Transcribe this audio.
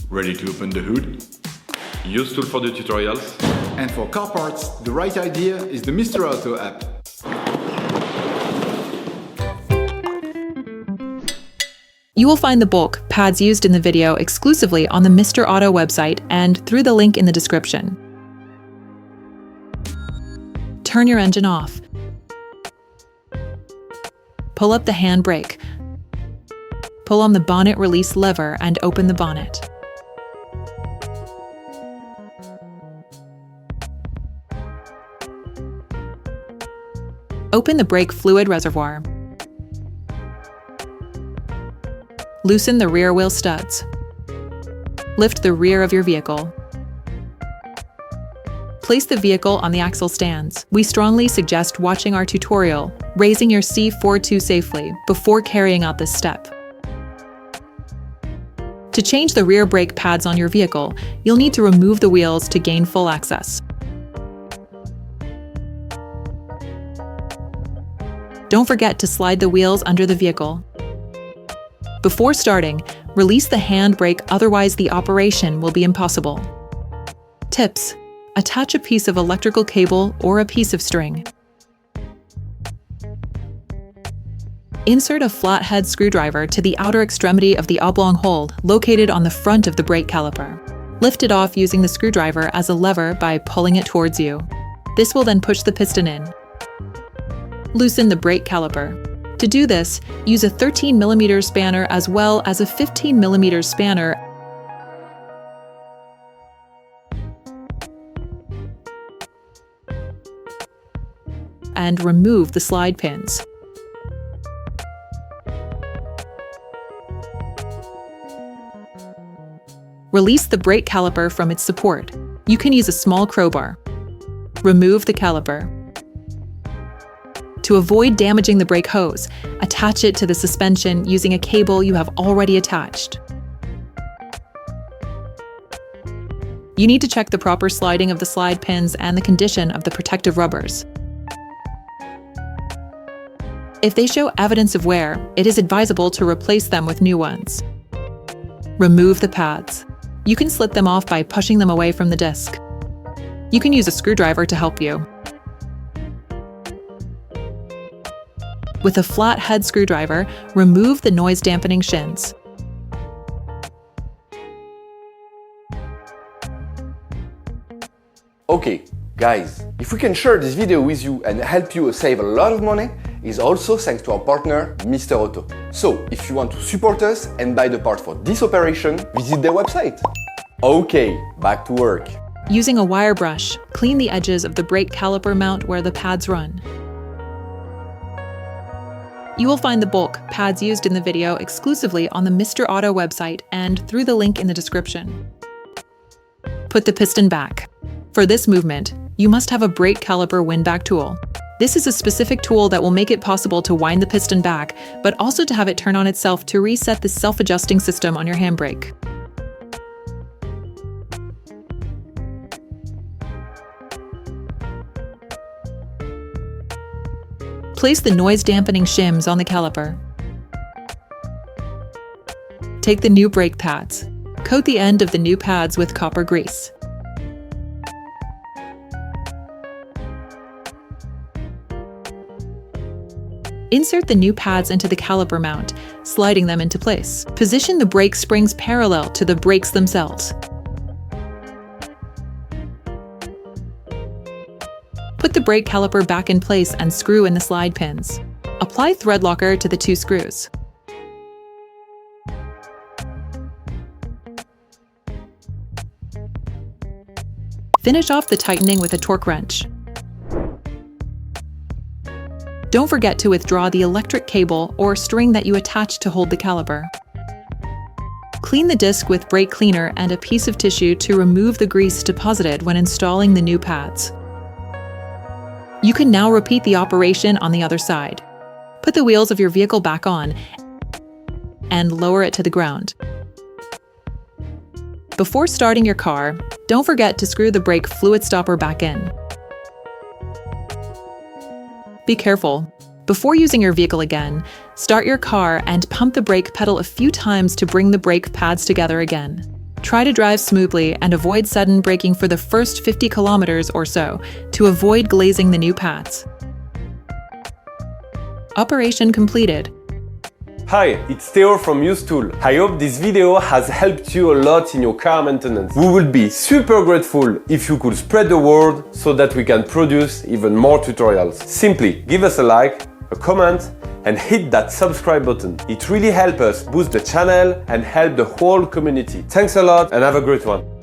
Ready to open the hood? Usetool for the tutorials. And for car parts, the right idea is the Mr. Auto app. You will find the bulk pads used in the video exclusively on the Mr. Auto website and through the link in the description. Turn your engine off. Pull up the handbrake. Pull on the bonnet release lever and open the bonnet. Open the brake fluid reservoir. Loosen the rear wheel studs. Lift the rear of your vehicle. Place the vehicle on the axle stands. We strongly suggest watching our tutorial, raising your C4 safely, before carrying out this step. To change the rear brake pads on your vehicle, you'll need to remove the wheels to gain full access. Don't forget to slide the wheels under the vehicle. Before starting, release the handbrake, otherwise the operation will be impossible. Tips: attach a piece of electrical cable or a piece of string. Insert a flathead screwdriver to the outer extremity of the oblong hole located on the front of the brake caliper. Lift it off using the screwdriver as a lever by pulling it towards you. This will then push the piston in. Loosen the brake caliper. To do this, use a 13mm spanner as well as a 15mm spanner and remove the slide pins. Release the brake caliper from its support. You can use a small crowbar. Remove the caliper. To avoid damaging the brake hose, attach it to the suspension using a cable you have already attached. You need to check the proper sliding of the slide pins and the condition of the protective rubbers. If they show evidence of wear, it is advisable to replace them with new ones. Remove the pads. You can slit them off by pushing them away from the disc. You can use a screwdriver to help you. With a flathead screwdriver, remove the noise-dampening shins. Okay, guys, if we can share this video with you and help you save a lot of money, is also thanks to our partner, Mr. Auto. So, if you want to support us and buy the part for this operation, visit their website. Okay, back to work. Using a wire brush, clean the edges of the brake caliper mount where the pads run. You will find the bulk pads used in the video exclusively on the Mr. Auto website and through the link in the description. Put the piston back. For this movement, you must have a brake caliper windback tool. This is a specific tool that will make it possible to wind the piston back, but also to have it turn on itself to reset the self-adjusting system on your handbrake. Place the noise-dampening shims on the caliper. Take the new brake pads. Coat the end of the new pads with copper grease. Insert the new pads into the caliper mount, sliding them into place. Position the brake springs parallel to the brakes themselves. Put the brake caliper back in place and screw in the slide pins. Apply Threadlocker to the two screws. Finish off the tightening with a torque wrench. Don't forget to withdraw the electric cable or string that you attach to hold the caliper. Clean the disc with brake cleaner and a piece of tissue to remove the grease deposited when installing the new pads. You can now repeat the operation on the other side. Put the wheels of your vehicle back on and lower it to the ground. Before starting your car, don't forget to screw the brake fluid stopper back in. Be careful. Before using your vehicle again, start your car and pump the brake pedal a few times to bring the brake pads together again. Try to drive smoothly and avoid sudden braking for the first 50 kilometers or so to avoid glazing the new pads. Operation completed. Hi, it's Theo from Usetool. I hope this video has helped you a lot in your car maintenance. We would be super grateful if you could spread the word so that we can produce even more tutorials. Simply give us a like, a comment, and hit that subscribe button. It really helps us boost the channel and help the whole community. Thanks a lot and have a great one.